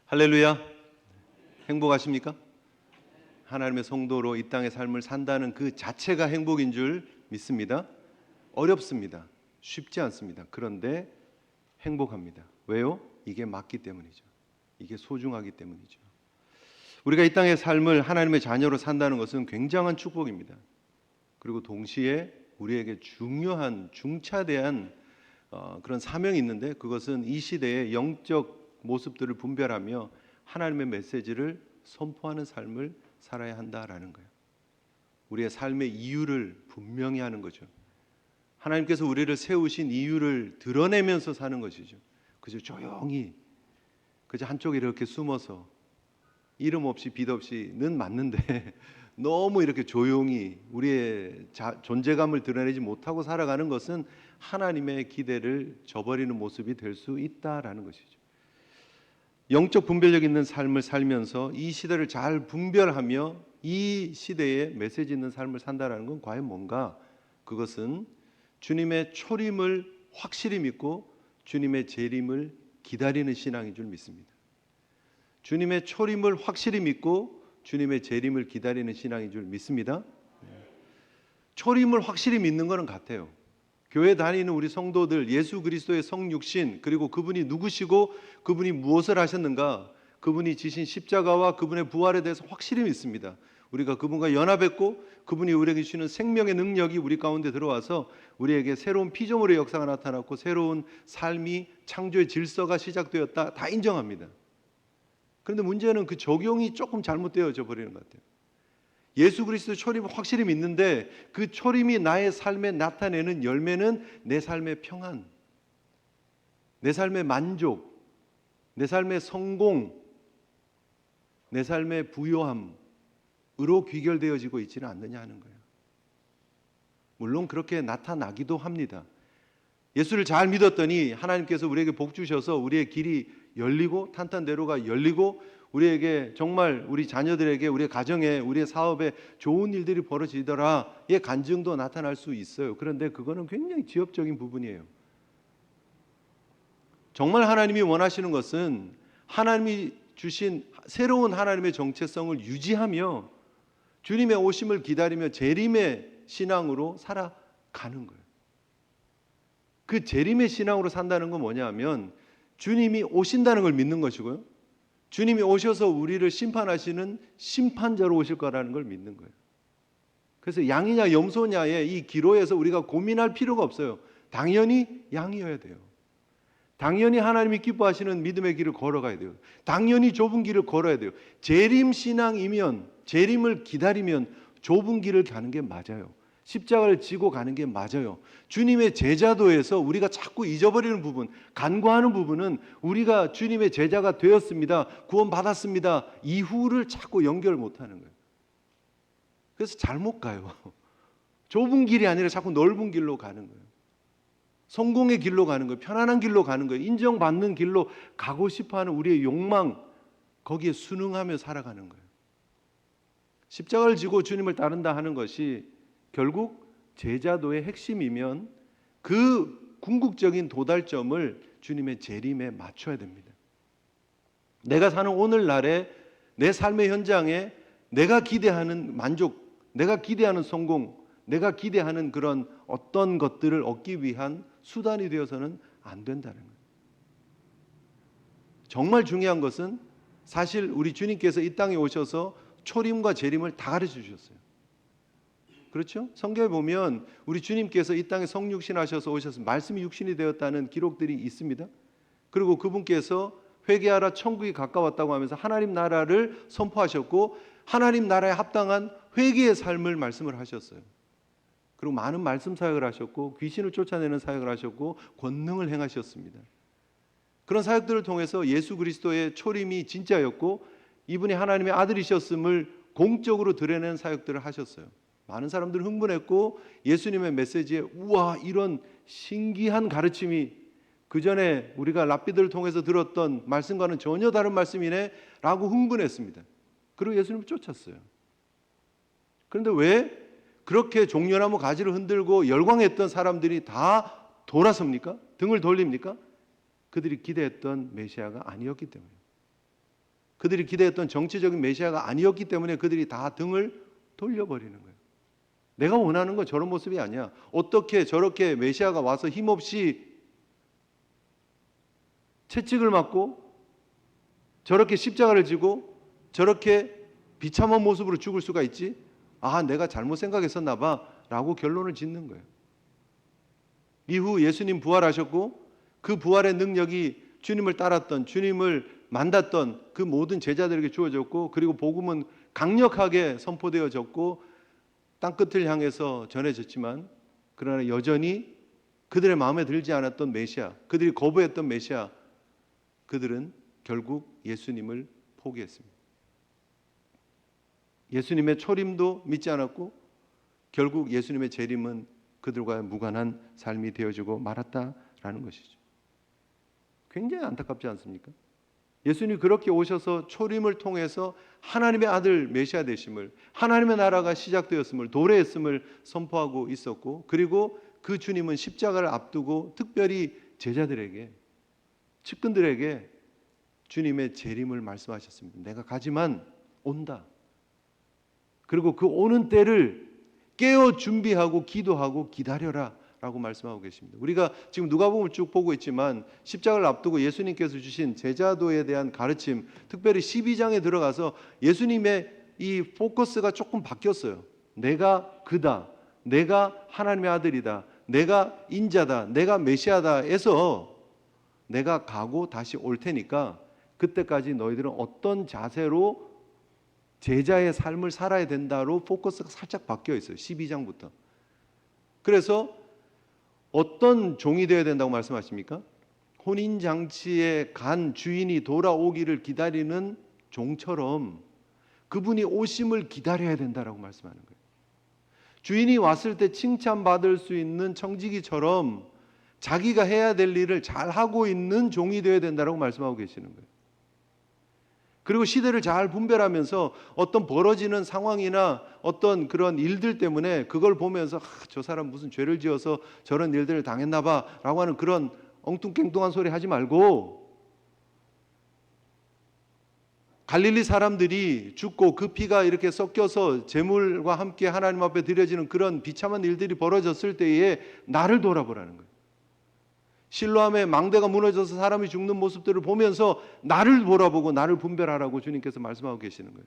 할렐루야. 행복하십니까? 하나님의 성도로 이 땅의 삶을 산다는 그 자체가 행복인 줄 믿습니다. 어렵습니다. 쉽지 않습니다. 그런데 행복합니다. 왜요? 이게 맞기 때문이죠. 이게 소중하기 때문이죠. 우리가 이 땅의 삶을 하나님의 자녀로 산다는 것은 굉장한 축복입니다. 그리고 동시에 우리에게 중요한 중차대한 그런 사명이 있는데, 그것은 이 시대의 영적 모습들을 분별하며 하나님의 메시지를 선포하는 삶을 살아야 한다라는 거예요. 우리의 삶의 이유를 분명히 하는 거죠. 하나님께서 우리를 세우신 이유를 드러내면서 사는 것이죠. 그저 조용히, 그저 한쪽에 이렇게 숨어서 이름 없이 빛 없이는 맞는데 너무 이렇게 조용히 우리의 존재감을 드러내지 못하고 살아가는 것은 하나님의 기대를 저버리는 모습이 될 수 있다라는 것이죠. 영적 분별력 있는 삶을 살면서 이 시대를 잘 분별하며 이 시대에 메시지 있는 삶을 산다라는 건 과연 뭔가? 그것은 주님의 초림을 확실히 믿고 주님의 재림을 기다리는 신앙인 줄 믿습니다. 주님의 초림을 확실히 믿고 주님의 재림을 기다리는 신앙인 줄 믿습니다. 초림을 확실히 믿는 것은 같아요. 교회 다니는 우리 성도들, 예수 그리스도의 성육신, 그리고 그분이 누구시고 그분이 무엇을 하셨는가, 그분이 지신 십자가와 그분의 부활에 대해서 확실히 믿습니다. 우리가 그분과 연합했고 그분이 우리에게 주시는 생명의 능력이 우리 가운데 들어와서 우리에게 새로운 피조물의 역사가 나타났고 새로운 삶이, 창조의 질서가 시작되었다, 다 인정합니다. 그런데 문제는 그 적용이 조금 잘못되어져 버리는 것 같아요. 예수 그리스도 초림을 확실히 믿는데 그 초림이 나의 삶에 나타내는 열매는 내 삶의 평안, 내 삶의 만족, 내 삶의 성공, 내 삶의 부요함으로 귀결되어지고 있지는 않느냐 하는 거예요. 물론 그렇게 나타나기도 합니다. 예수를 잘 믿었더니 하나님께서 우리에게 복 주셔서 우리의 길이 열리고 탄탄대로가 열리고 우리에게 정말 우리 자녀들에게, 우리의 가정에, 우리의 사업에 좋은 일들이 벌어지더라의 간증도 나타날 수 있어요. 그런데 그거는 굉장히 지엽적인 부분이에요. 정말 하나님이 원하시는 것은 하나님이 주신 새로운 하나님의 정체성을 유지하며 주님의 오심을 기다리며 재림의 신앙으로 살아가는 거예요. 그 재림의 신앙으로 산다는 건 뭐냐 하면 주님이 오신다는 걸 믿는 것이고요, 주님이 오셔서 우리를 심판하시는 심판자로 오실 거라는 걸 믿는 거예요. 그래서 양이냐 염소냐의 이 기로에서 우리가 고민할 필요가 없어요. 당연히 양이어야 돼요. 당연히 하나님이 기뻐하시는 믿음의 길을 걸어가야 돼요. 당연히 좁은 길을 걸어야 돼요. 재림 신앙이면, 재림을 기다리면 좁은 길을 가는 게 맞아요. 십자가를 지고 가는 게 맞아요. 주님의 제자도에서 우리가 자꾸 잊어버리는 부분, 간과하는 부분은 우리가 주님의 제자가 되었습니다, 구원 받았습니다 이후를 자꾸 연결 못하는 거예요. 그래서 잘못 가요. 좁은 길이 아니라 자꾸 넓은 길로 가는 거예요. 성공의 길로 가는 거예요. 편안한 길로 가는 거예요. 인정받는 길로 가고 싶어하는 우리의 욕망, 거기에 순응하며 살아가는 거예요. 십자가를 지고 주님을 따른다 하는 것이 결국 제자도의 핵심이면 그 궁극적인 도달점을 주님의 재림에 맞춰야 됩니다. 내가 사는 오늘날에 내 삶의 현장에 내가 기대하는 만족, 내가 기대하는 성공, 내가 기대하는 그런 어떤 것들을 얻기 위한 수단이 되어서는 안 된다는 거예요. 정말 중요한 것은 사실 우리 주님께서 이 땅에 오셔서 초림과 재림을 다 가르쳐 주셨어요. 그렇죠? 성경에 보면 우리 주님께서 이 땅에 성육신 하셔서 오셔서 말씀이 육신이 되었다는 기록들이 있습니다. 그리고 그분께서 회개하라 천국이 가까웠다고 하면서 하나님 나라를 선포하셨고 하나님 나라에 합당한 회개의 삶을 말씀을 하셨어요. 그리고 많은 말씀 사역을 하셨고 귀신을 쫓아내는 사역을 하셨고 권능을 행하셨습니다. 그런 사역들을 통해서 예수 그리스도의 초림이 진짜였고 이분이 하나님의 아들이셨음을 공적으로 드러내는 사역들을 하셨어요. 많은 사람들은 흥분했고 예수님의 메시지에 우와, 이런 신기한 가르침이 그전에 우리가 랍비들을 통해서 들었던 말씀과는 전혀 다른 말씀이네 라고 흥분했습니다. 그리고 예수님을 쫓았어요. 그런데 왜 그렇게 종려나무 가지를 흔들고 열광했던 사람들이 다 돌아섭니까? 등을 돌립니까? 그들이 기대했던 메시아가 아니었기 때문에. 그들이 기대했던 정치적인 메시아가 아니었기 때문에 그들이 다 등을 돌려버리는 거예요. 내가 원하는 건 저런 모습이 아니야. 어떻게 저렇게 메시아가 와서 힘없이 채찍을 맞고 저렇게 십자가를 지고 저렇게 비참한 모습으로 죽을 수가 있지? 아, 내가 잘못 생각했었나 봐 라고 결론을 짓는 거예요. 이후 예수님 부활하셨고 그 부활의 능력이 주님을 따랐던, 주님을 만났던 그 모든 제자들에게 주어졌고, 그리고 복음은 강력하게 선포되어졌고 땅끝을 향해서 전해졌지만, 그러나 여전히 그들의 마음에 들지 않았던 메시아, 그들이 거부했던 메시아, 그들은 결국 예수님을 포기했습니다. 예수님의 초림도 믿지 않았고 결국 예수님의 재림은 그들과 무관한 삶이 되어지고 말았다라는 것이죠. 굉장히 안타깝지 않습니까? 예수님이 그렇게 오셔서 초림을 통해서 하나님의 아들 메시아 되심을, 하나님의 나라가 시작되었음을, 도래했음을 선포하고 있었고, 그리고 그 주님은 십자가를 앞두고 특별히 제자들에게, 측근들에게 주님의 재림을 말씀하셨습니다. 내가 가지만 온다. 그리고 그 오는 때를 깨어 준비하고 기도하고 기다려라 라고 말씀하고 계십니다. 우리가 지금 누가복음을 쭉 보고 있지만 십자가를 앞두고 예수님께서 주신 제자도에 대한 가르침, 특별히 12장에 들어가서 예수님의 이 포커스가 조금 바뀌었어요. 내가 그다, 내가 하나님의 아들이다, 내가 인자다, 내가 메시아다에서 내가 가고 다시 올 테니까 그때까지 너희들은 어떤 자세로 제자의 삶을 살아야 된다로 포커스가 살짝 바뀌어 있어요. 12장부터. 그래서 어떤 종이 되어야 된다고 말씀하십니까? 혼인잔치에 간 주인이 돌아오기를 기다리는 종처럼 그분이 오심을 기다려야 된다라고 말씀하는 거예요. 주인이 왔을 때 칭찬받을 수 있는 청지기처럼 자기가 해야 될 일을 잘하고 있는 종이 되어야 된다라고 말씀하고 계시는 거예요. 그리고 시대를 잘 분별하면서 어떤 벌어지는 상황이나 어떤 그런 일들 때문에 그걸 보면서 저 사람 무슨 죄를 지어서 저런 일들을 당했나 봐 라고 하는 그런 엉뚱깽뚱한 소리 하지 말고, 갈릴리 사람들이 죽고 그 피가 이렇게 섞여서 제물과 함께 하나님 앞에 드려지는 그런 비참한 일들이 벌어졌을 때에 나를 돌아보라는 거예요. 실로암의 망대가 무너져서 사람이 죽는 모습들을 보면서 나를 돌아보고 나를 분별하라고 주님께서 말씀하고 계시는 거예요.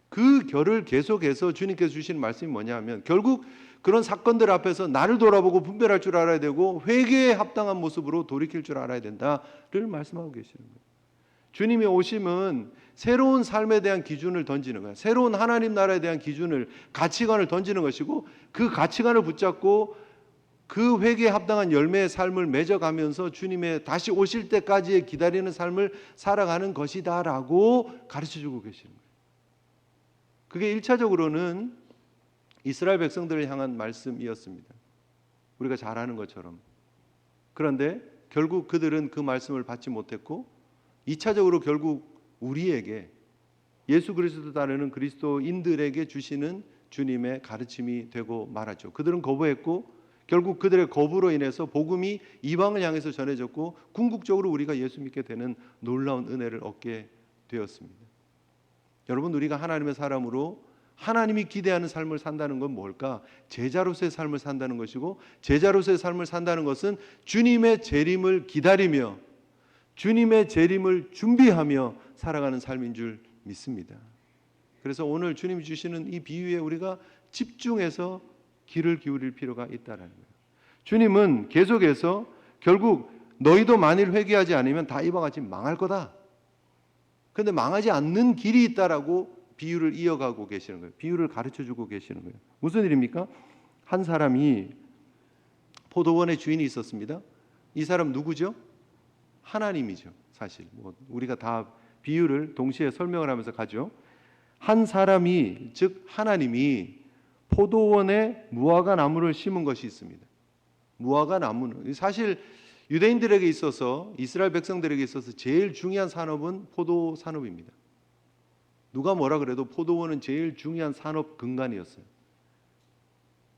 그 결을 계속해서 주님께서 주시는 말씀이 뭐냐 하면, 결국 그런 사건들 앞에서 나를 돌아보고 분별할 줄 알아야 되고 회개에 합당한 모습으로 돌이킬 줄 알아야 된다를 말씀하고 계시는 거예요. 주님의 오심은 새로운 삶에 대한 기준을 던지는 거예요. 새로운 하나님 나라에 대한 기준을, 가치관을 던지는 것이고, 그 가치관을 붙잡고 그 회개에 합당한 열매의 삶을 맺어가면서 주님의 다시 오실 때까지의 기다리는 삶을 살아가는 것이다라고 가르쳐주고 계시는 거예요. 그게 1차적으로는 이스라엘 백성들을 향한 말씀이었습니다. 우리가 잘 아는 것처럼. 그런데 결국 그들은 그 말씀을 받지 못했고, 2차적으로 결국 우리에게, 예수 그리스도 따르는 그리스도인들에게 주시는 주님의 가르침이 되고 말았죠. 그들은 거부했고 결국 그들의 거부로 인해서 복음이 이방을 향해서 전해졌고 궁극적으로 우리가 예수 믿게 되는 놀라운 은혜를 얻게 되었습니다. 여러분, 우리가 하나님의 사람으로 하나님이 기대하는 삶을 산다는 건 뭘까? 제자로서의 삶을 산다는 것이고, 제자로서의 삶을 산다는 것은 주님의 재림을 기다리며 주님의 재림을 준비하며 살아가는 삶인 줄 믿습니다. 그래서 오늘 주님이 주시는 이 비유에 우리가 집중해서 귀를 기울일 필요가 있다는 거예요. 주님은 계속해서 결국 너희도 만일 회개하지 않으면 다 이와 같이 망할 거다. 그런데 망하지 않는 길이 있다라고 비유를 이어가고 계시는 거예요. 비유를 가르쳐주고 계시는 거예요. 무슨 일입니까? 한 사람이 포도원의 주인이 있었습니다. 이 사람 누구죠? 하나님이죠. 사실 우리가 다 비유를 동시에 설명을 하면서 가죠. 한 사람이, 즉 하나님이 포도원에 무화과 나무를 심은 것이 있습니다. 무화과 나무는 사실 유대인들에게 있어서, 이스라엘 백성들에게 있어서 제일 중요한 산업은 포도 산업입니다. 누가 뭐라 그래도 포도원은 제일 중요한 산업 근간이었어요.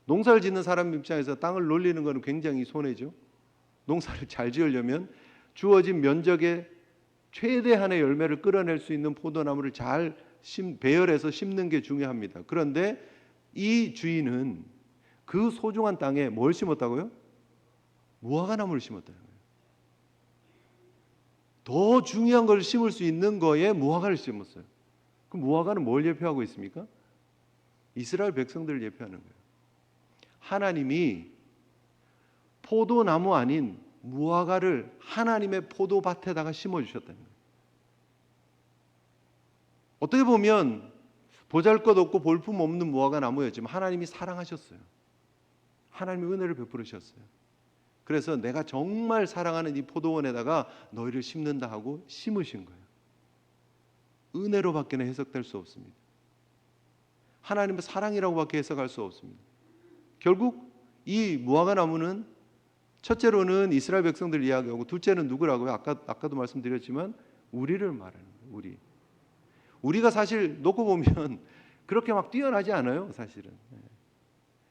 농사를 짓는 사람 입장에서 땅을 놀리는 것은 굉장히 손해죠. 농사를 잘 지으려면 주어진 면적의 최대한의 열매를 끌어낼 수 있는 포도나무를 잘 배열해서 심는 게 중요합니다. 그런데 이 주인은 그 소중한 땅에 뭘 심었다고요? 무화과나무를 심었다는 거예요. 더 중요한 걸 심을 수 있는 거에 무화과를 심었어요. 그 무화과는 뭘 예표하고 있습니까? 이스라엘 백성들을 예표하는 거예요. 하나님이 포도나무 아닌 무화과를 하나님의 포도밭에다가 심어주셨다는 거예요. 어떻게 보면 보잘것없고 볼품없는 무화과 나무였지만 하나님이 사랑하셨어요. 하나님이 은혜를 베풀으셨어요. 그래서 내가 정말 사랑하는 이 포도원에다가 너희를 심는다 하고 심으신 거예요. 은혜로밖에는 해석될 수 없습니다. 하나님의 사랑이라고밖에 해석할 수 없습니다. 결국 이 무화과 나무는 첫째로는 이스라엘 백성들 이야기하고 둘째는 누구라고요? 아까도 말씀드렸지만 우리를 말하는 거예요. 우리가 사실 놓고 보면 그렇게 막 뛰어나지 않아요. 사실은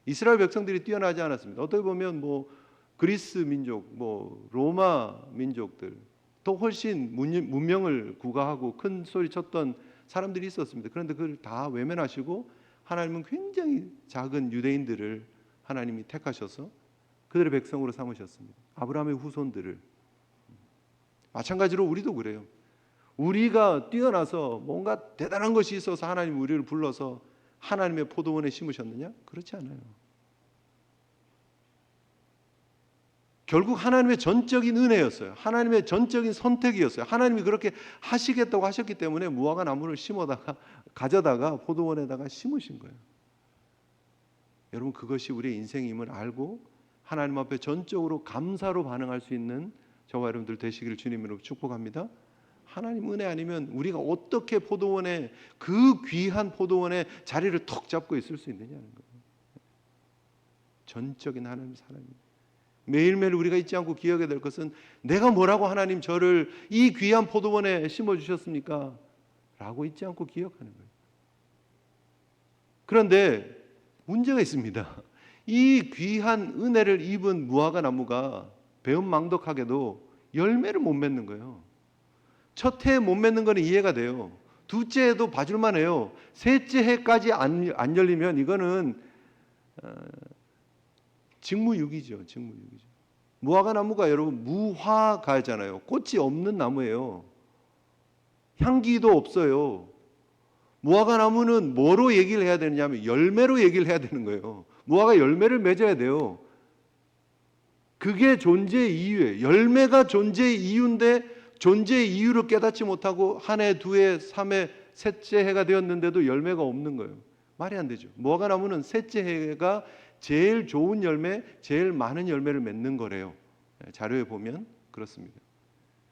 이스라엘 백성들이 뛰어나지 않았습니다. 어떻게 보면 뭐 그리스 민족, 뭐 로마 민족들 더 훨씬 문명을 구가하고 큰 소리 쳤던 사람들이 있었습니다. 그런데 그걸 다 외면하시고 하나님은 굉장히 작은 유대인들을 하나님이 택하셔서 그들의 백성으로 삼으셨습니다. 아브라함의 후손들을. 마찬가지로 우리도 그래요. 우리가 뛰어나서 뭔가 대단한 것이 있어서 하나님이 우리를 불러서 하나님의 포도원에 심으셨느냐? 그렇지 않아요. 결국 하나님의 전적인 은혜였어요. 하나님의 전적인 선택이었어요. 하나님이 그렇게 하시겠다고 하셨기 때문에 무화과 나무를 심어다가 가져다가 포도원에다가 심으신 거예요. 여러분, 그것이 우리의 인생임을 알고 하나님 앞에 전적으로 감사로 반응할 수 있는 저와 여러분들 되시기를 주님으로 축복합니다. 하나님 은혜 아니면 우리가 어떻게 포도원에, 그 귀한 포도원에 자리를 턱 잡고 있을 수 있느냐는 거예요. 전적인 하나님의 사랑입니다. 매일매일 우리가 잊지 않고 기억해야 될 것은 내가 뭐라고 하나님 저를 이 귀한 포도원에 심어주셨습니까? 라고 잊지 않고 기억하는 거예요. 그런데 문제가 있습니다. 이 귀한 은혜를 입은 무화과 나무가 배은망덕하게도 열매를 못 맺는 거예요. 첫 해에 못 맺는 거는 이해가 돼요. 둘째 해도 봐줄만 해요. 셋째 해까지 안 열리면 이거는 직무유기죠. 무화과 나무가 여러분 무화과잖아요. 꽃이 없는 나무예요. 향기도 없어요. 무화과 나무는 뭐로 얘기를 해야 되느냐면 열매로 얘기를 해야 되는 거예요. 무화과 열매를 맺어야 돼요. 그게 존재의 이유예요. 열매가 존재의 이유인데 존재의 이유를 깨닫지 못하고 한 해, 두 해, 3해, 셋째 해가 되었는데도 열매가 없는 거예요. 말이 안 되죠. 무화과 나무는 셋째 해가 제일 좋은 열매, 제일 많은 열매를 맺는 거래요. 자료에 보면 그렇습니다.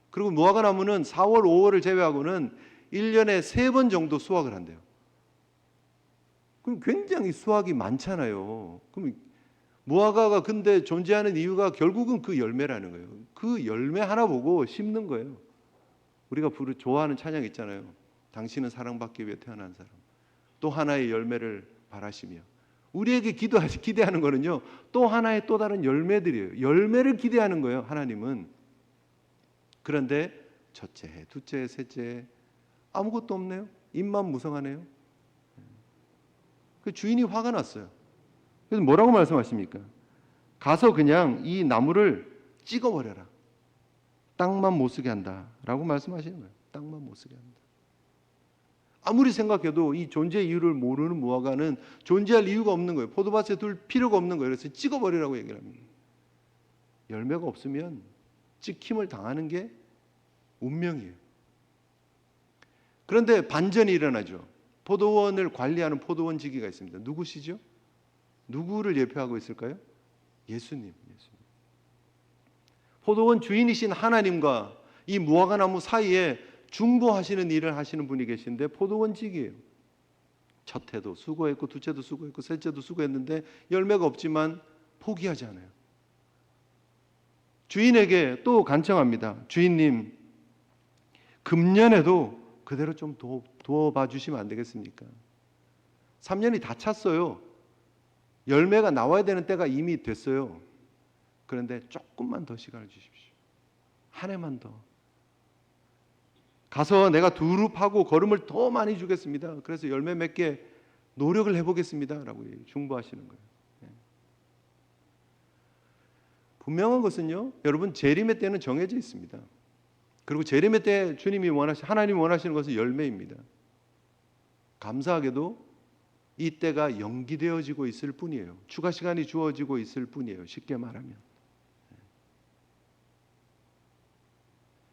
그리고 무화과 나무는 4월, 5월을 제외하고는 1년에 3번 정도 수확을 한대요. 그럼 굉장히 수확이 많잖아요. 그럼 무화과가 근데 존재하는 이유가 결국은 그 열매라는 거예요. 그 열매 하나 보고 심는 거예요. 우리가 좋아하는 찬양 있잖아요. 당신은 사랑받기 위해 태어난 사람. 또 하나의 열매를 바라시며. 우리에게 기대하는 거는요, 또 하나의 또 다른 열매들이에요. 열매를 기대하는 거예요, 하나님은. 그런데 첫째 해, 둘째 해, 셋째 해 아무것도 없네요. 입만 무성하네요. 그 주인이 화가 났어요. 그래서 뭐라고 말씀하십니까? 가서 그냥 이 나무를 찍어버려라. 땅만 못 쓰게 한다라고 말씀하시는 거예요. 땅만 못 쓰게 한다. 아무리 생각해도 이 존재 이유를 모르는 무화과는 존재할 이유가 없는 거예요. 포도밭에 둘 필요가 없는 거예요. 그래서 찍어버리라고 얘기를 합니다. 열매가 없으면 찍힘을 당하는 게 운명이에요. 그런데 반전이 일어나죠. 포도원을 관리하는 포도원지기가 있습니다. 누구시죠? 누구를 예표하고 있을까요? 예수님. 포도원 주인이신 하나님과 이 무화과 나무 사이에 중보하시는 일을 하시는 분이 계신데 포도원직이에요. 첫 해도 수고했고 둘째도 수고했고 셋째도 수고했는데 열매가 없지만 포기하지 않아요. 주인에게 또 간청합니다. 주인님, 금년에도 그대로 좀 도와봐 주시면 안 되겠습니까? 3년이 다 찼어요. 열매가 나와야 되는 때가 이미 됐어요. 그런데 조금만 더 시간을 주십시오. 한 해만 더. 가서 내가 두루 파고 거름을 더 많이 주겠습니다. 그래서 열매 맺게 노력을 해보겠습니다. 라고 중보하시는 거예요. 분명한 것은요, 여러분, 재림의 때는 정해져 있습니다. 그리고 재림의 때 하나님이 원하시는 것은 열매입니다. 감사하게도 이 때가 연기되어지고 있을 뿐이에요. 추가 시간이 주어지고 있을 뿐이에요. 쉽게 말하면.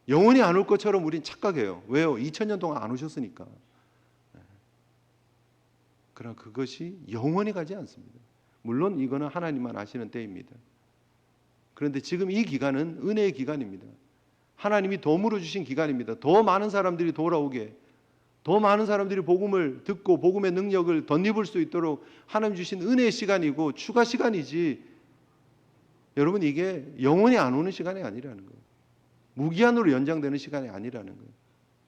영원히 안 올 것처럼 우린 착각해요. 왜요? 2000년 동안 안 오셨으니까. 그러나 그것이 영원히 가지 않습니다. 물론 이거는 하나님만 아시는 때입니다. 그런데 지금 이 기간은 은혜의 기간입니다. 하나님이 덤으로 주신 기간입니다. 더 많은 사람들이 돌아오게, 더 많은 사람들이 복음을 듣고 복음의 능력을 덧입을 수 있도록 하나님 주신 은혜의 시간이고 추가 시간이지, 여러분, 이게 영원히 안 오는 시간이 아니라는 거예요. 무기한으로 연장되는 시간이 아니라는 거예요.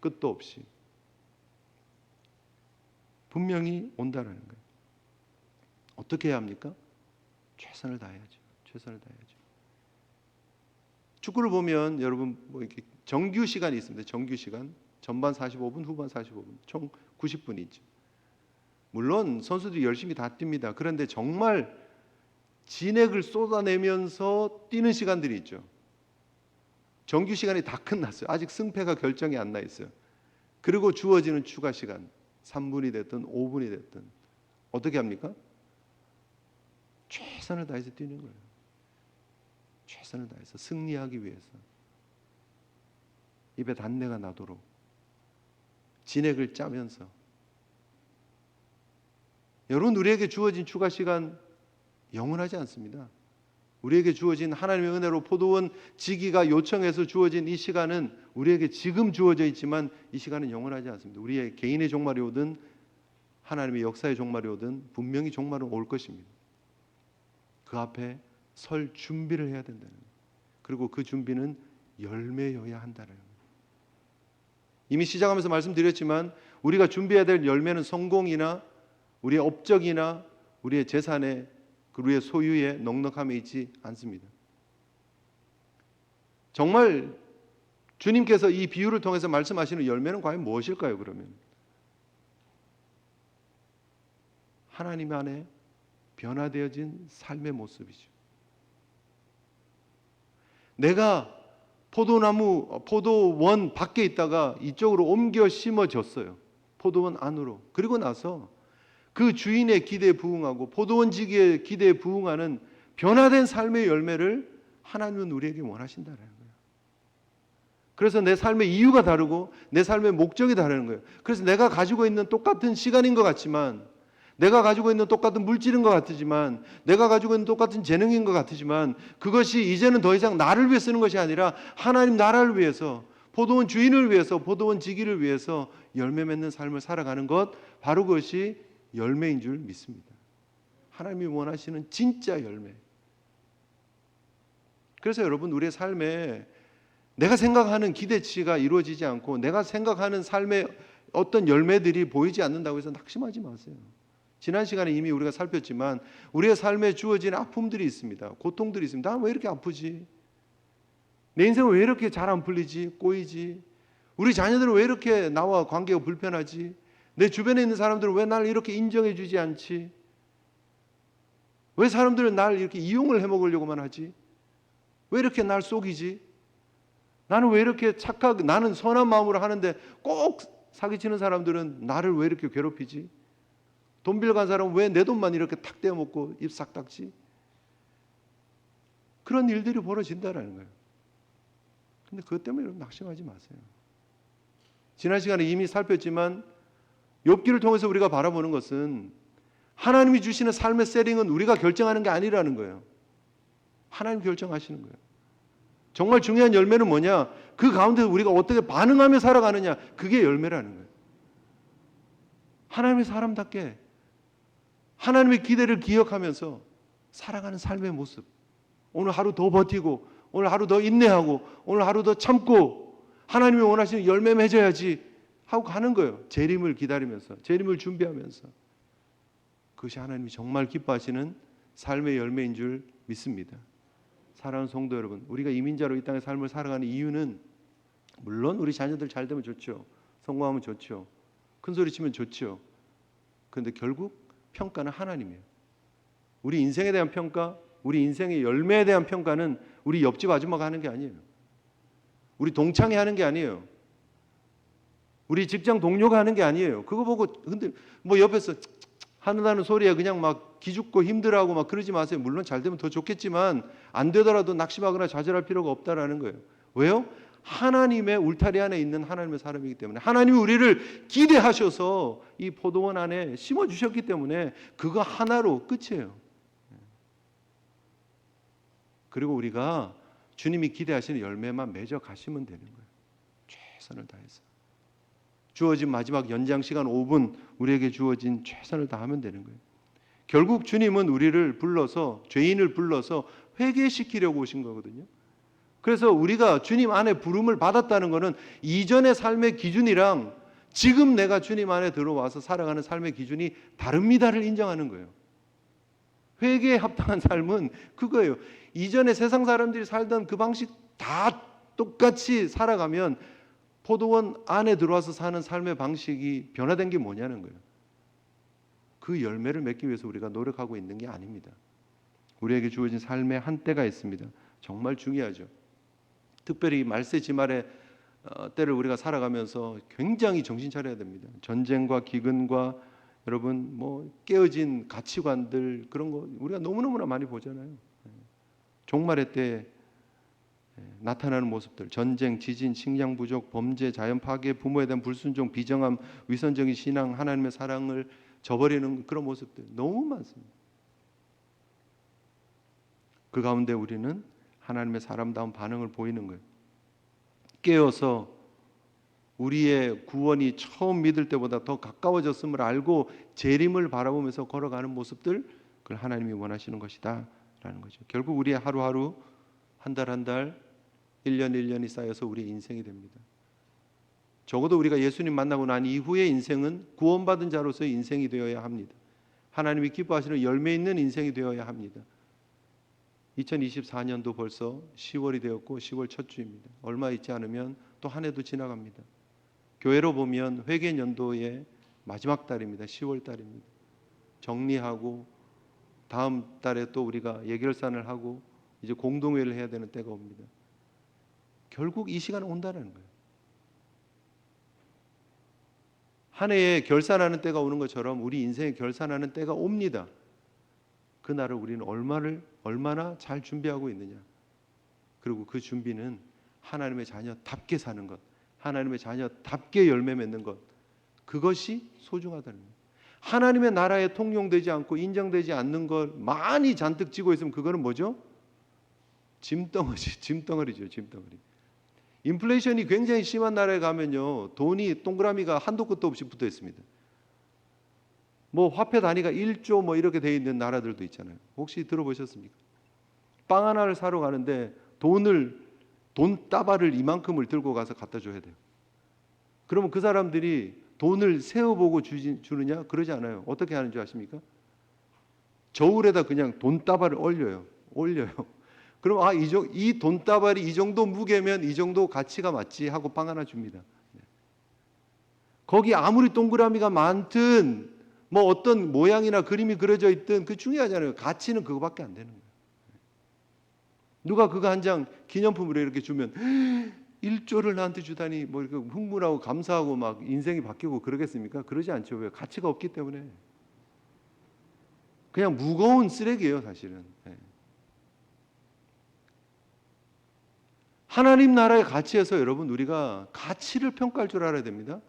끝도 없이 분명히 온다라는 거예요. 어떻게 해야 합니까? 최선을 다해야죠. 최선을 다해야죠. 축구를 보면 여러분 이렇게 정규 시간이 있습니다. 정규 시간. 전반 45분, 후반 45분. 총 90분이죠. 물론 선수들이 열심히 다 뜁니다. 그런데 정말 진액을 쏟아내면서 뛰는 시간들이 있죠. 정규 시간이 다 끝났어요. 아직 승패가 결정이 안 나 있어요. 그리고 주어지는 추가 시간, 3분이 됐든 5분이 됐든 어떻게 합니까? 최선을 다해서 뛰는 거예요. 최선을 다해서 승리하기 위해서 입에 단내가 나도록 진액을 짜면서. 여러분, 우리에게 주어진 추가 시간 영원하지 않습니다. 우리에게 주어진 하나님의 은혜로 포도원 지기가 요청해서 주어진 이 시간은 우리에게 지금 주어져 있지만 이 시간은 영원하지 않습니다. 우리의 개인의 종말이 오든 하나님의 역사의 종말이 오든 분명히 종말은 올 것입니다. 그 앞에 설 준비를 해야 된다는 거예요. 그리고 그 준비는 열매여야 한다는 거예요. 이미 시작하면서 말씀드렸지만 우리가 준비해야 될 열매는 성공이나 우리의 업적이나 우리의 재산에, 우리의 소유에 넉넉함에 있지 않습니다. 정말 주님께서 이 비유를 통해서 말씀하시는 열매는 과연 무엇일까요? 그러면 하나님 안에 변화되어진 삶의 모습이죠. 내가 포도원 밖에 있다가 이쪽으로 옮겨 심어졌어요. 포도원 안으로. 그리고 나서 그 주인의 기대에 부응하고 포도원 지기의 기대에 부응하는 변화된 삶의 열매를 하나님은 우리에게 원하신다는 거예요. 그래서 내 삶의 이유가 다르고 내 삶의 목적이 다르는 거예요. 그래서 내가 가지고 있는 똑같은 시간인 것 같지만, 내가 가지고 있는 똑같은 물질인 것 같지만, 내가 가지고 있는 똑같은 재능인 것 같지만, 그것이 이제는 더 이상 나를 위해 쓰는 것이 아니라 하나님 나라를 위해서, 포도원 주인을 위해서, 포도원 지기를 위해서 열매 맺는 삶을 살아가는 것, 바로 그것이 열매인 줄 믿습니다. 하나님이 원하시는 진짜 열매. 그래서 여러분, 우리의 삶에 내가 생각하는 기대치가 이루어지지 않고 내가 생각하는 삶의 어떤 열매들이 보이지 않는다고 해서 낙심하지 마세요. 지난 시간에 이미 우리가 살폈지만 우리의 삶에 주어진 아픔들이 있습니다. 고통들이 있습니다. 나 왜 이렇게 아프지? 내 인생은 왜 이렇게 잘 안 풀리지? 꼬이지? 우리 자녀들은 왜 이렇게 나와 관계가 불편하지? 내 주변에 있는 사람들은 왜 나를 이렇게 인정해 주지 않지? 왜 사람들은 나를 이렇게 이용을 해먹으려고만 하지? 왜 이렇게 날 속이지? 나는 왜 이렇게 나는 선한 마음으로 하는데 꼭 사기치는 사람들은 나를 왜 이렇게 괴롭히지? 돈 빌려간 사람은 왜 내 돈만 이렇게 탁 떼어먹고 입 싹 닦지? 그런 일들이 벌어진다는 거예요. 근데 그것 때문에 여러분 낙심하지 마세요. 지난 시간에 이미 살폈지만 욥기를 통해서 우리가 바라보는 것은 하나님이 주시는 삶의 세팅은 우리가 결정하는 게 아니라는 거예요. 하나님 결정하시는 거예요. 정말 중요한 열매는 뭐냐? 그 가운데서 우리가 어떻게 반응하며 살아가느냐, 그게 열매라는 거예요. 하나님의 사람답게 하나님의 기대를 기억하면서 살아가는 삶의 모습. 오늘 하루 더 버티고, 오늘 하루 더 인내하고, 오늘 하루 더 참고 하나님이 원하시는 열매 맺어야지 하고 가는 거예요. 재림을 기다리면서, 재림을 준비하면서. 그것이 하나님이 정말 기뻐하시는 삶의 열매인 줄 믿습니다. 사랑하는 성도 여러분, 우리가 이민자로 이 땅의 삶을 살아가는 이유는 물론 우리 자녀들 잘 되면 좋죠. 성공하면 좋죠. 큰 소리 치면 좋죠. 그런데 결국 평가는 하나님이에요. 우리 인생에 대한 평가, 우리 인생의 열매에 대한 평가는 우리 옆집 아줌마가 하는 게 아니에요. 우리 동창이 하는 게 아니에요. 우리 직장 동료가 하는 게 아니에요. 그거 보고 근데 뭐 옆에서 하는다는 소리에 그냥 막 기죽고 힘들어하고 막 그러지 마세요. 물론 잘 되면 더 좋겠지만 안 되더라도 낙심하거나 좌절할 필요가 없다라는 거예요. 왜요? 하나님의 울타리 안에 있는 하나님의 사람이기 때문에, 하나님이 우리를 기대하셔서 이 포도원 안에 심어주셨기 때문에 그거 하나로 끝이에요. 그리고 우리가 주님이 기대하시는 열매만 맺어 가시면 되는 거예요. 최선을 다해서. 주어진 마지막 연장 시간 5분 우리에게 주어진 최선을 다하면 되는 거예요. 결국 주님은 우리를 불러서, 죄인을 불러서 회개시키려고 오신 거거든요. 그래서 우리가 주님 안에 부름을 받았다는 것은 이전의 삶의 기준이랑 지금 내가 주님 안에 들어와서 살아가는 삶의 기준이 다릅니다를 인정하는 거예요. 회개에 합당한 삶은 그거예요. 이전에 세상 사람들이 살던 그 방식 다 똑같이 살아가면 포도원 안에 들어와서 사는 삶의 방식이 변화된 게 뭐냐는 거예요. 그 열매를 맺기 위해서 우리가 노력하고 있는 게 아닙니다. 우리에게 주어진 삶의 한 때가 있습니다. 정말 중요하죠. 특별히 말세지말의 때를 우리가 살아가면서 굉장히 정신 차려야 됩니다. 전쟁과 기근과 여러분 뭐 깨어진 가치관들, 그런 거 우리가 너무너무나 많이 보잖아요. 종말의 때 나타나는 모습들, 전쟁, 지진, 식량 부족, 범죄, 자연 파괴, 부모에 대한 불순종, 비정함, 위선적인 신앙, 하나님의 사랑을 저버리는 그런 모습들 너무 많습니다. 그 가운데 우리는 하나님의 사람다운 반응을 보이는 거예요. 깨어서 우리의 구원이 처음 믿을 때보다 더 가까워졌음을 알고 재림을 바라보면서 걸어가는 모습들, 그걸 하나님이 원하시는 것이다 라는 거죠. 결국 우리의 하루하루, 한 달 한 달, 1년 1년이 쌓여서 우리의 인생이 됩니다. 적어도 우리가 예수님 만나고 난 이후의 인생은 구원받은 자로서의 인생이 되어야 합니다. 하나님이 기뻐하시는 열매 있는 인생이 되어야 합니다. 2024년도 벌써 10월이 되었고 10월 첫 주입니다. 얼마 있지 않으면 또 한 해도 지나갑니다. 교회로 보면 회개 연도의 마지막 달입니다. 10월 달입니다. 정리하고 다음 달에 또 우리가 예결산을 하고 이제 공동회를 해야 되는 때가 옵니다. 결국 이 시간은 온다는 거예요. 한 해에 결산하는 때가 오는 것처럼 우리 인생에 결산하는 때가 옵니다. 그날을 우리는 얼마나 잘 준비하고 있느냐. 그리고 그 준비는 하나님의 자녀답게 사는 것, 하나님의 자녀답게 열매 맺는 것, 그것이 소중하다는 거예요. 하나님의 나라에 통용되지 않고 인정되지 않는 걸 많이 잔뜩 쥐고 있으면 그거는 뭐죠? 짐덩어리죠. 짐덩어리. 인플레이션이 굉장히 심한 나라에 가면요, 돈이 동그라미가 한도 끝도 없이 붙어 있습니다. 뭐 화폐 단위가 1조 뭐 이렇게 돼 있는 나라들도 있잖아요. 혹시 들어보셨습니까? 빵 하나를 사러 가는데 돈다발을 이만큼을 들고 가서 갖다 줘야 돼요. 그러면 그 사람들이 돈을 세어보고 주느냐? 그러지 않아요. 어떻게 하는 줄 아십니까? 저울에다 그냥 돈다발을 올려요. 그럼 이 돈다발이 이 정도 무게면 이 정도 가치가 맞지 하고 빵 하나 줍니다. 거기 아무리 동그라미가 많든 뭐 어떤 모양이나 그림이 그려져 있든 그 중요하잖아요. 가치는 그거밖에 안 되는 거예요. 누가 그거 한 장 기념품으로 이렇게 주면 1조를 나한테 주다니 뭐 이렇게 흥분하고 감사하고 막 인생이 바뀌고 그러겠습니까? 그러지 않죠. 왜? 가치가 없기 때문에. 그냥 무거운 쓰레기예요, 사실은. 하나님 나라의 가치에서 여러분 우리가 가치를 평가할 줄 알아야 됩니다.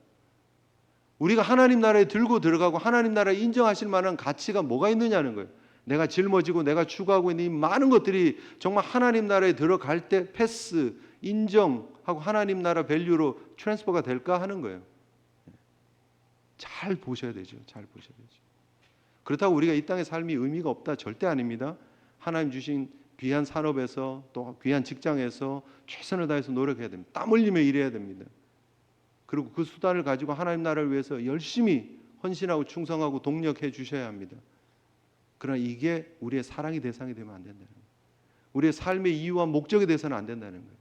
우리가 하나님 나라에 들고 들어가고 하나님 나라에 인정하실 만한 가치가 뭐가 있느냐는 거예요. 내가 짊어지고 내가 추구하고 있는 이 많은 것들이 정말 하나님 나라에 들어갈 때 패스, 인정하고 하나님 나라 밸류로 트랜스퍼가 될까 하는 거예요. 잘 보셔야 되죠. 그렇다고 우리가 이 땅의 삶이 의미가 없다? 절대 아닙니다. 하나님 주신 귀한 산업에서 또 귀한 직장에서 최선을 다해서 노력해야 됩니다. 땀 흘리며 일해야 됩니다. 그리고 그 수단을 가지고 하나님 나라를 위해서 열심히 헌신하고 충성하고 동력해 주셔야 합니다. 그러나 이게 우리의 사랑의 대상이 되면 안 된다는 거예요. 우리의 삶의 이유와 목적이 돼서는 안 된다는 거예요.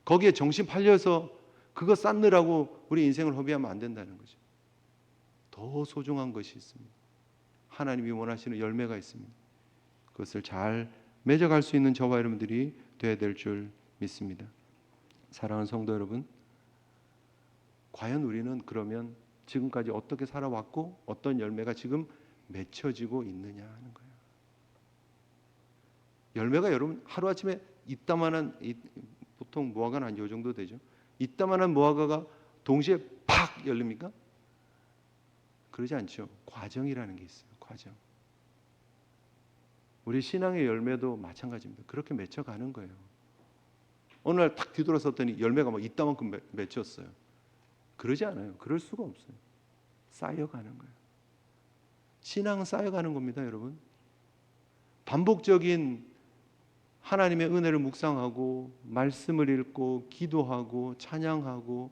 거기에 정신 팔려서 그거 쌓느라고 우리 인생을 허비하면 안 된다는 거죠. 더 소중한 것이 있습니다. 하나님이 원하시는 열매가 있습니다. 그것을 잘 맺어갈 수 있는 저와 여러분들이 되어야 될 줄 믿습니다. 사랑하는 성도 여러분, 과연 우리는 그러면 지금까지 어떻게 살아왔고 어떤 열매가 지금 맺혀지고 있느냐 하는 거예요. 열매가 여러분 하루아침에 이따만한, 보통 무화과는 한 요 정도 되죠. 이따만한 무화과가 동시에 팍 열립니까? 그러지 않죠. 과정이라는 게 있어요. 과정. 우리 신앙의 열매도 마찬가지입니다. 그렇게 맺혀가는 거예요. 어느 날 탁 뒤돌아섰더니 열매가 막 이따만큼 맺혔어요. 그러지 않아요. 그럴 수가 없어요. 쌓여가는 거예요. 신앙은 쌓여가는 겁니다, 여러분. 반복적인 하나님의 은혜를 묵상하고 말씀을 읽고 기도하고 찬양하고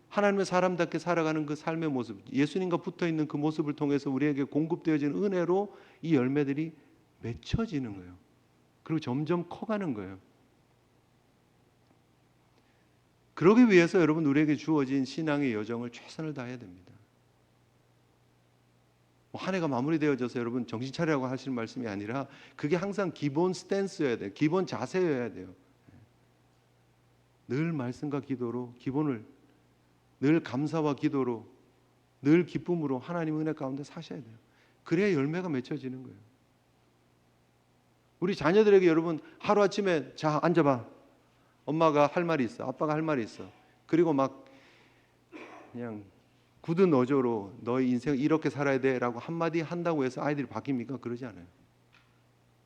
하나님의 사람답게 살아가는 그 삶의 모습, 예수님과 붙어있는 그 모습을 통해서 우리에게 공급되어지는 은혜로 이 열매들이 맺혀지는 거예요. 그리고 점점 커가는 거예요. 그러기 위해서 여러분 우리에게 주어진 신앙의 여정을 최선을 다해야 됩니다. 한 해가 마무리되어져서 여러분 정신 차리라고 하시는 말씀이 아니라 그게 항상 기본 스탠스여야 돼요. 기본 자세여야 돼요. 늘 말씀과 기도로 기본을, 늘 감사와 기도로, 늘 기쁨으로 하나님의 은혜 가운데 사셔야 돼요. 그래야 열매가 맺혀지는 거예요. 우리 자녀들에게 여러분 하루아침에 자 앉아봐. 엄마가 할 말이 있어. 아빠가 할 말이 있어. 그리고 막 그냥 굳은 어조로 너의 인생 이렇게 살아야 돼 라고 한마디 한다고 해서 아이들이 바뀝니까? 그러지 않아요.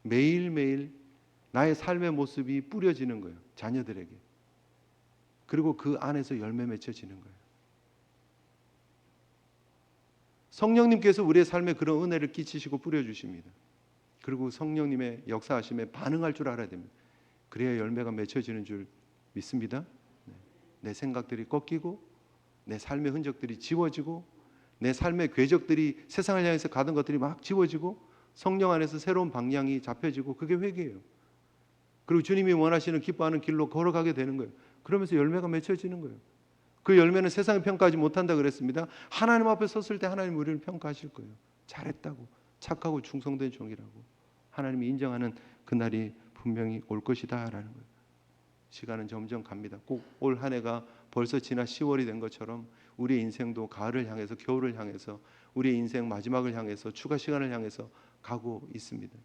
매일매일 나의 삶의 모습이 뿌려지는 거예요. 자녀들에게. 그리고 그 안에서 열매 맺혀지는 거예요. 성령님께서 우리의 삶에 그런 은혜를 끼치시고 뿌려주십니다. 그리고 성령님의 역사하심에 반응할 줄 알아야 됩니다. 그래야 열매가 맺혀지는 줄 믿습니다. 내 생각들이 꺾이고 내 삶의 흔적들이 지워지고 내 삶의 궤적들이 세상을 향해서 가던 것들이 막 지워지고 성령 안에서 새로운 방향이 잡혀지고 그게 회개예요. 그리고 주님이 원하시는 기뻐하는 길로 걸어가게 되는 거예요. 그러면서 열매가 맺혀지는 거예요. 그 열매는 세상이 평가하지 못한다 그랬습니다. 하나님 앞에 섰을 때 하나님 우리를 평가하실 거예요. 잘했다고, 착하고 충성된 종이라고 하나님이 인정하는 그날이 분명히 올 것이다라는 거예요. 시간은 점점 갑니다. 꼭 올 한 해가 벌써 지나 10월이 된 것처럼 우리의 인생도 가을을 향해서, 겨울을 향해서, 우리의 인생 마지막을 향해서, 추가 시간을 향해서 가고 있습니다.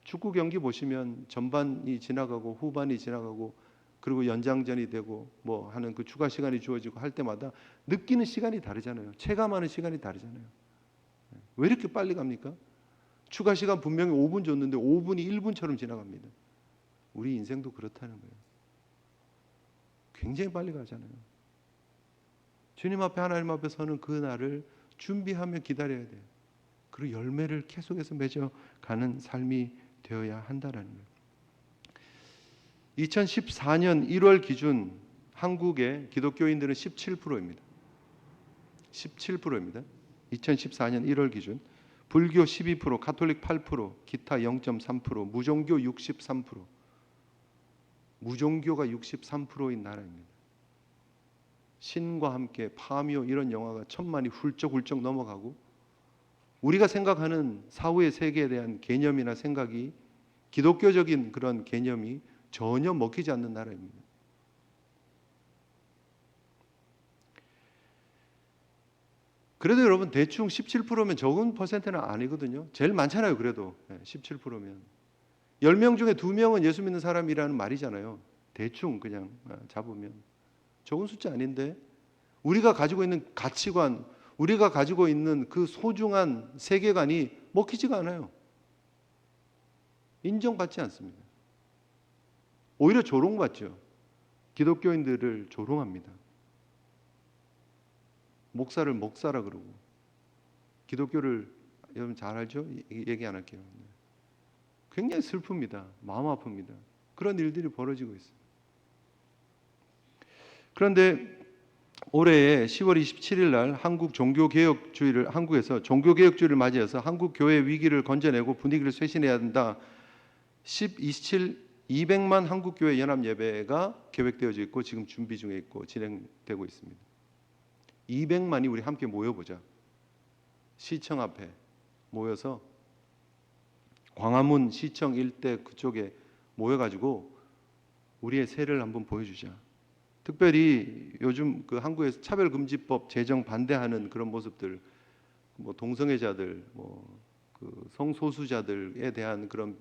축구 경기 보시면 전반이 지나가고 후반이 지나가고 그리고 연장전이 되고 뭐 하는 그 추가 시간이 주어지고 할 때마다 느끼는 시간이 다르잖아요. 체감하는 시간이 다르잖아요. 왜 이렇게 빨리 갑니까? 추가 시간 분명히 5분 줬는데 5분이 1분처럼 지나갑니다. 우리 인생도 그렇다는 거예요. 굉장히 빨리 가잖아요. 주님 앞에, 하나님 앞에 서는 그 날을 준비하며 기다려야 돼요. 그리고 열매를 계속해서 맺어가는 삶이 되어야 한다는 거예요. 2014년 1월 기준 한국의 기독교인들은 17%입니다. 17%입니다. 2014년 1월 기준. 불교 12%, 가톨릭 8%, 기타 0.3%, 무종교 63%. 무종교가 63%인 나라입니다. 신과 함께 파묘 이런 영화가 1000만이 훌쩍훌쩍 넘어가고 우리가 생각하는 사후의 세계에 대한 개념이나 생각이 기독교적인 그런 개념이 전혀 먹히지 않는 나라입니다. 그래도 여러분 대충 17%면 적은 퍼센트는 아니거든요. 제일 많잖아요. 그래도 17%면 10명 중에 2명은 예수 믿는 사람이라는 말이잖아요. 대충 그냥 잡으면 적은 숫자 아닌데 우리가 가지고 있는 가치관, 우리가 가지고 있는 그 소중한 세계관이 먹히지가 않아요. 인정받지 않습니다. 오히려 조롱받죠. 기독교인들을 조롱합니다. 목사를 목사라 그러고 기독교를 여러분 잘 알죠? 얘기 안 할게요. 굉장히 슬픕니다. 마음 아픕니다. 그런 일들이 벌어지고 있어요. 그런데 올해 10월 27일 날 한국에서 종교개혁주의를 맞이해서 한국 교회 위기를 건져내고 분위기를 쇄신해야 한다. 27 200만 한국교회 연합 예배가 계획되어져 있고 지금 준비 중에 있고 진행되고 있습니다. 200만이 우리 함께 모여보자. 시청 앞에 모여서 광화문 시청 일대 그쪽에 모여가지고 우리의 세를 한번 보여주자. 특별히 요즘 그 한국에서 차별금지법 제정 반대하는 그런 모습들, 뭐 동성애자들, 뭐 그 성소수자들에 대한 그런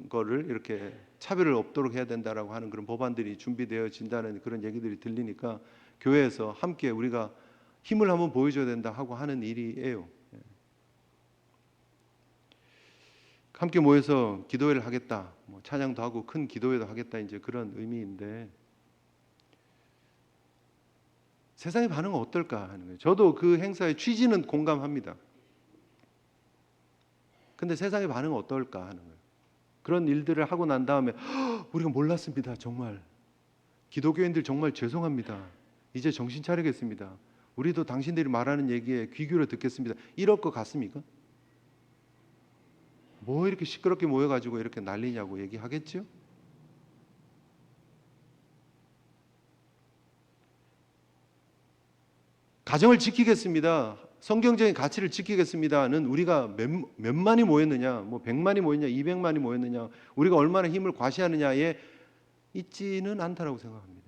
거를 이렇게 차별을 없도록 해야 된다라고 하는 그런 법안들이 준비되어진다는 그런 얘기들이 들리니까 교회에서 함께 우리가 힘을 한번 보여줘야 된다 하고 하는 일이에요. 함께 모여서 기도회를 하겠다, 뭐 찬양도 하고 큰 기도회도 하겠다, 이제 그런 의미인데 세상의 반응은 어떨까 하는 거예요. 저도 그 행사의 취지는 공감합니다. 근데 세상의 반응은 어떨까 하는 거예요. 그런 일들을 하고 난 다음에 우리가 몰랐습니다. 정말 기독교인들 정말 죄송합니다. 이제 정신 차리겠습니다. 우리도 당신들이 말하는 얘기에 귀 기울여 듣겠습니다. 이럴 것 같습니까? 뭐 이렇게 시끄럽게 모여가지고 이렇게 난리냐고 얘기하겠죠? 가정을 지키겠습니다. 성경적인 가치를 지키겠습니다는 우리가 몇만이 모였느냐, 뭐 100만이 모였냐, 200만이 모였느냐, 우리가 얼마나 힘을 과시하느냐에 있지는 않다라고 생각합니다.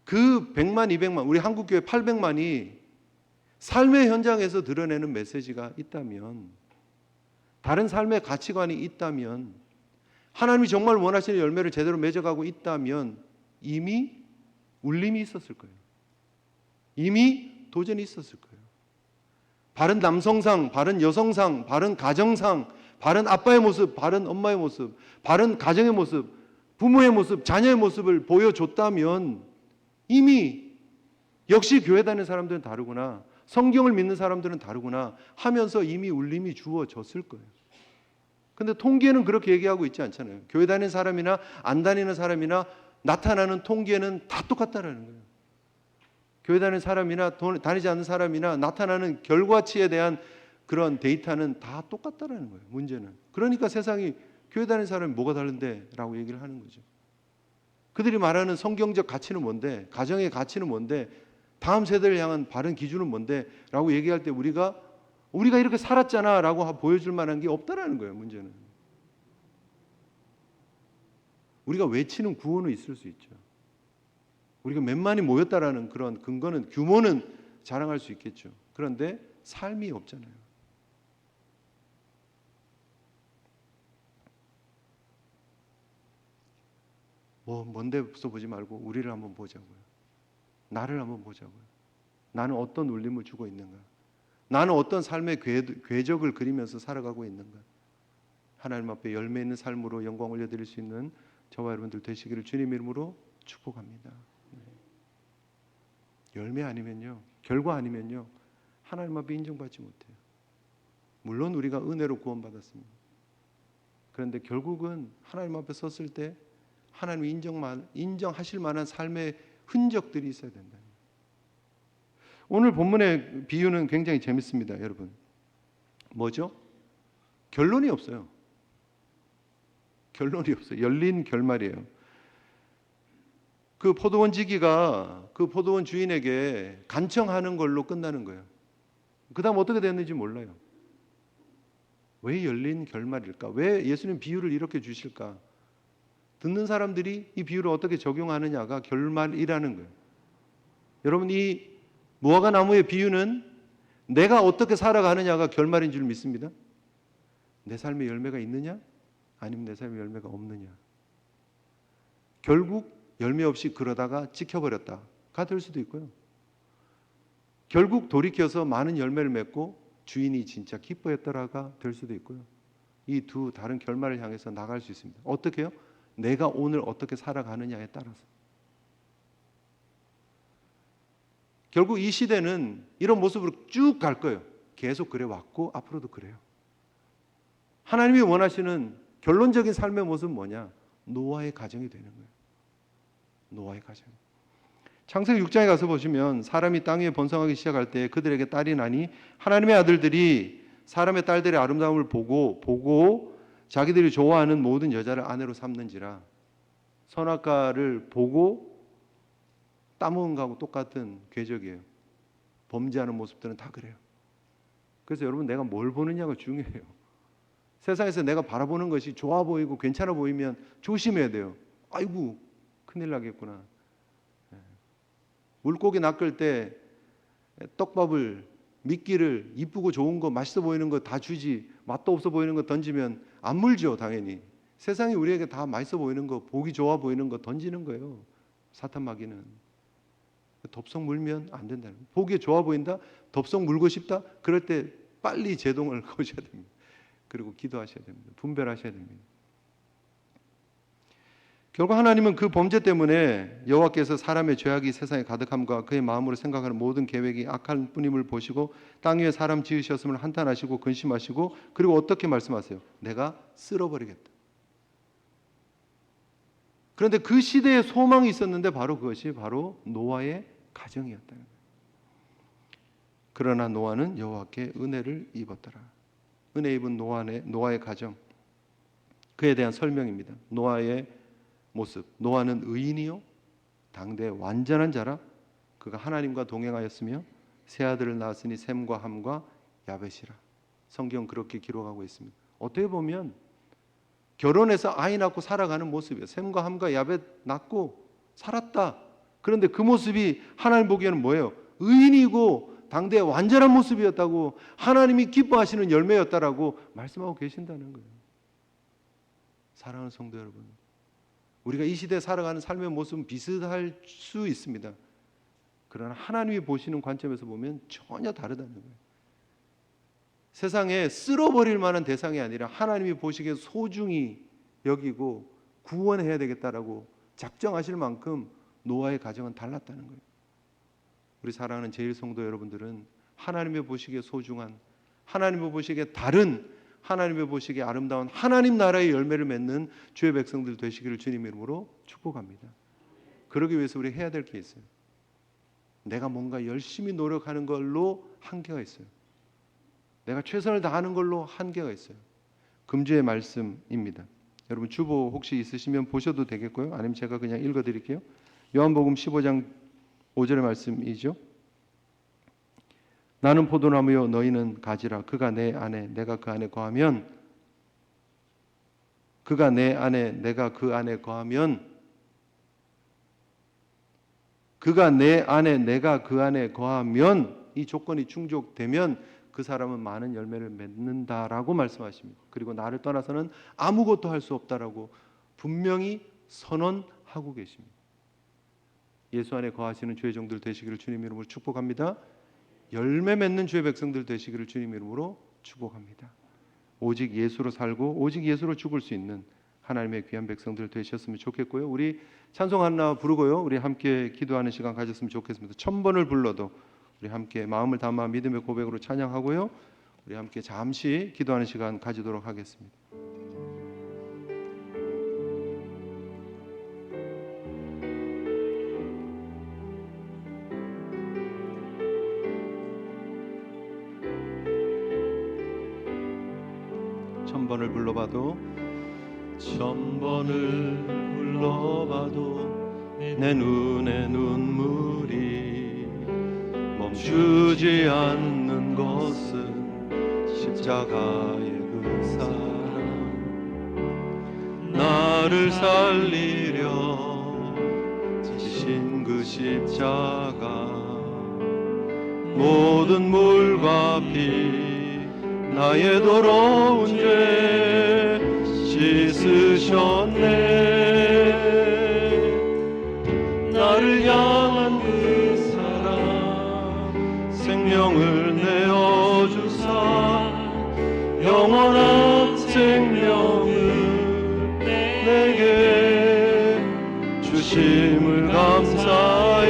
그 100만, 200만, 우리 한국교회 800만이 삶의 현장에서 드러내는 메시지가 있다면, 다른 삶의 가치관이 있다면, 하나님이 정말 원하시는 열매를 제대로 맺어가고 있다면 이미 울림이 있었을 거예요. 이미 도전이 있었을 거예요. 바른 남성상, 바른 여성상, 바른 가정상, 바른 아빠의 모습, 바른 엄마의 모습, 바른 가정의 모습, 부모의 모습, 자녀의 모습을 보여줬다면 이미 역시 교회 다니는 사람들은 다르구나, 성경을 믿는 사람들은 다르구나 하면서 이미 울림이 주어졌을 거예요. 근데 통계는 그렇게 얘기하고 있지 않잖아요. 교회 다니는 사람이나 안 다니는 사람이나 나타나는 통계는 다 똑같다라는 거예요. 교회 다니는 사람이나 다니지 않는 사람이나 나타나는 결과치에 대한 그런 데이터는 다 똑같다라는 거예요. 문제는. 그러니까 세상이 교회 다니는 사람이 뭐가 다른데? 라고 얘기를 하는 거죠. 그들이 말하는 성경적 가치는 뭔데? 가정의 가치는 뭔데? 다음 세대를 향한 바른 기준은 뭔데? 라고 얘기할 때 우리가 이렇게 살았잖아 라고 보여줄 만한 게 없다라는 거예요. 문제는. 우리가 외치는 구호는 있을 수 있죠. 우리가 몇만이 모였다라는 그런 근거는, 규모는 자랑할 수 있겠죠. 그런데 삶이 없잖아요. 뭐 먼데서 보지 말고 우리를 한번 보자고요. 나를 한번 보자고요. 나는 어떤 울림을 주고 있는가? 나는 어떤 삶의 궤적을 그리면서 살아가고 있는가? 하나님 앞에 열매 있는 삶으로 영광 올려드릴 수 있는 저와 여러분들 되시기를 주님 이름으로 축복합니다. 열매 아니면요, 결과 아니면요, 하나님 앞에 인정받지 못해요. 물론 우리가 은혜로 구원받았습니다. 그런데 결국은 하나님 앞에 섰을 때 하나님이 인정하실 만한 삶의 흔적들이 있어야 된다. 오늘 본문의 비유는 굉장히 재밌습니다, 여러분. 뭐죠? 결론이 없어요. 결론이 없어요. 열린 결말이에요. 그 포도원 지기가 그 포도원 주인에게 간청하는 걸로 끝나는 거예요. 그 다음 어떻게 됐는지 몰라요. 왜 열린 결말일까? 왜 예수님 비유를 이렇게 주실까? 듣는 사람들이 이 비유를 어떻게 적용하느냐가 결말이라는 거예요. 여러분, 이 무화과 나무의 비유는 내가 어떻게 살아가느냐가 결말인 줄 믿습니다. 내 삶에 열매가 있느냐? 아니면 내 삶에 열매가 없느냐? 결국 열매 없이 그러다가 찍혀버렸다가 될 수도 있고요. 결국 돌이켜서 많은 열매를 맺고 주인이 진짜 기뻐했더라가 될 수도 있고요. 이 두 다른 결말을 향해서 나갈 수 있습니다. 어떻게요? 내가 오늘 어떻게 살아가느냐에 따라서. 결국 이 시대는 이런 모습으로 쭉 갈 거예요. 계속 그래 왔고 앞으로도 그래요. 하나님이 원하시는 결론적인 삶의 모습은 뭐냐? 노아의 가정이 되는 거예요. 노아의 가정. 창세기 6장에 가서 보시면 사람이 땅 위에 번성하기 시작할 때 그들에게 딸이 나니 하나님의 아들들이 사람의 딸들의 아름다움을 보고 자기들이 좋아하는 모든 여자를 아내로 삼는지라 선악과를 보고 따먹은 거하고 똑같은 궤적이에요. 범죄하는 모습들은 다 그래요. 그래서 여러분, 내가 뭘 보느냐가 중요해요. 세상에서 내가 바라보는 것이 좋아 보이고 괜찮아 보이면 조심해야 돼요. 아이고, 큰일 나겠구나. 물고기 낚을 때 떡밥을, 미끼를, 이쁘고 좋은 거, 맛있어 보이는 거 다 주지, 맛도 없어 보이는 거 던지면 안 물죠, 당연히. 세상이 우리에게 다 맛있어 보이는 거, 보기 좋아 보이는 거 던지는 거예요. 사탄 마귀는. 덥석 물면 안 된다는 거예요. 보기에 좋아 보인다? 덥석 물고 싶다? 그럴 때 빨리 제동을 거셔야 됩니다. 그리고 기도하셔야 됩니다. 분별하셔야 됩니다. 결국 하나님은 그 범죄 때문에 여호와께서 사람의 죄악이 세상에 가득함과 그의 마음으로 생각하는 모든 계획이 악한 뿐임을 보시고 땅 위에 사람 지으셨음을 한탄하시고 근심하시고, 그리고 어떻게 말씀하세요? 내가 쓸어버리겠다. 그런데 그 시대에 소망이 있었는데 바로 그것이 바로 노아의 가정이었다는 거예요. 그러나 노아는 여호와께 은혜를 입었더라. 은혜 입은 노아의 가정, 그에 대한 설명입니다. 노아의 모습. 노아는 의인이요 당대 완전한 자라. 그가 하나님과 동행하였으며 세 아들을 낳았으니 셈과 함과 야벳이라. 성경 그렇게 기록하고 있습니다. 어떻게 보면 결혼해서 아이 낳고 살아가는 모습이에요. 셈과 함과 야벳 낳고 살았다. 그런데 그 모습이 하나님 보기에는 뭐예요? 의인이고 당대의 완전한 모습이었다고, 하나님이 기뻐하시는 열매였다라고 말씀하고 계신다는 거예요. 사랑하는 성도 여러분, 우리가 이 시대에 살아가는 삶의 모습은 비슷할 수 있습니다. 그러나 하나님이 보시는 관점에서 보면 전혀 다르다는 거예요. 세상에 쓸어버릴 만한 대상이 아니라 하나님이 보시기에 소중히 여기고 구원해야 되겠다라고 작정하실 만큼 노아의 가정은 달랐다는 거예요. 우리 사랑하는 제일 성도 여러분들은 하나님의 보시기에 소중한, 하나님의 보시기에 다른, 하나님의 보시기에 아름다운 하나님 나라의 열매를 맺는 주의 백성들 되시기를 주님 이름으로 축복합니다. 그러기 위해서 우리 해야 될 게 있어요. 내가 뭔가 열심히 노력하는 걸로 한계가 있어요. 내가 최선을 다하는 걸로 한계가 있어요. 금주의 말씀입니다. 여러분 주보 혹시 있으시면 보셔도 되겠고요. 아니면 제가 그냥 읽어드릴게요. 요한복음 15장 5절의 말씀이죠. 나는 포도나무요 너희는 가지라. 그가 내 안에 내가 그 안에 거하면, 그가 내 안에 내가 그 안에 거하면, 그가 내 안에 내가 그 안에 거하면, 이 조건이 충족되면 그 사람은 많은 열매를 맺는다라고 말씀하십니다. 그리고 나를 떠나서는 아무것도 할 수 없다라고 분명히 선언하고 계십니다. 예수 안에 거하시는 주의 종들 되시기를 주님 이름으로 축복합니다. 열매 맺는 주의 백성들 되시기를 주님 이름으로 축복합니다. 오직 예수로 살고 오직 예수로 죽을 수 있는 하나님의 귀한 백성들 되셨으면 좋겠고요. 우리 찬송 하나 부르고요, 우리 함께 기도하는 시간 가졌으면 좋겠습니다. 1000번을 불러도 우리 함께 마음을 담아 믿음의 고백으로 찬양하고요, 우리 함께 잠시 기도하는 시간 가지도록 하겠습니다. 천번을 불러봐도, 천번을 불러봐도 내 눈에 눈물이 멈추지 않는 것은 십자가의 그 사랑, 나를 살리려 지신 그 십자가, 모든 물과 피 나의 더러운 죄 씻으셨네. 나를 향한 그 사랑, 생명을 내어주사 영원한 생명을 내게 주심을 감사해.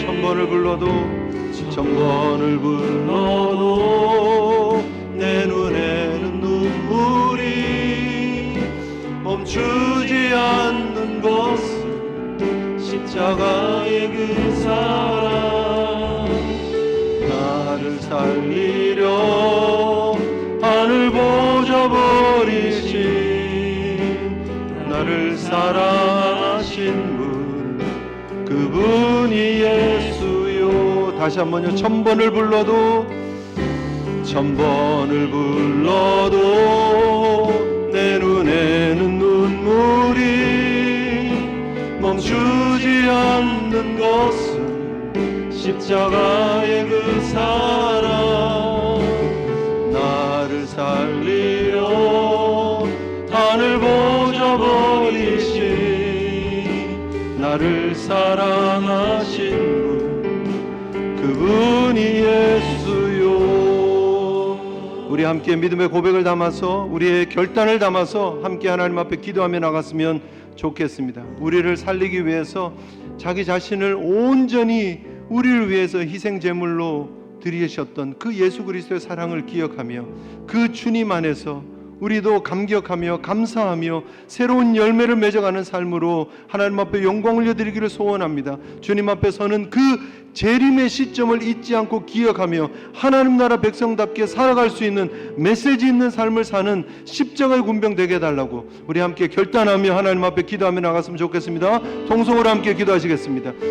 천번을 불러도, 천번을 불러도 내 눈에는 눈물이 멈추지 않는 것은 십자가의 그 사랑, 나를 살리려 하늘 보좌 나를 사랑하신 분 그분이 예수요. 다시 한번요. 1000번을 불러도 1000번을 불러도 내 눈에는 눈물이 멈추지 않는 것은 십자가의 그 사랑 나를 살리려 하늘보좌 버리신 나를 사랑하신 분 그분이 예수요. 우리 함께 믿음의 고백을 담아서 우리의 결단을 담아서 함께 하나님 앞에 기도하며 나갔으면 좋겠습니다. 우리를 살리기 위해서 자기 자신을 온전히 우리를 위해서 희생제물로 드리셨던 그 예수 그리스도의 사랑을 기억하며 그 주님 안에서 우리도 감격하며 감사하며 새로운 열매를 맺어가는 삶으로 하나님 앞에 영광 올려드리기를 소원합니다. 주님 앞에서는 그 재림의 시점을 잊지 않고 기억하며 하나님 나라 백성답게 살아갈 수 있는 메시지 있는 삶을 사는 십자가의 군병 되게 해달라고 우리 함께 결단하며 하나님 앞에 기도하며 나갔으면 좋겠습니다. 통성으로 함께 기도하시겠습니다.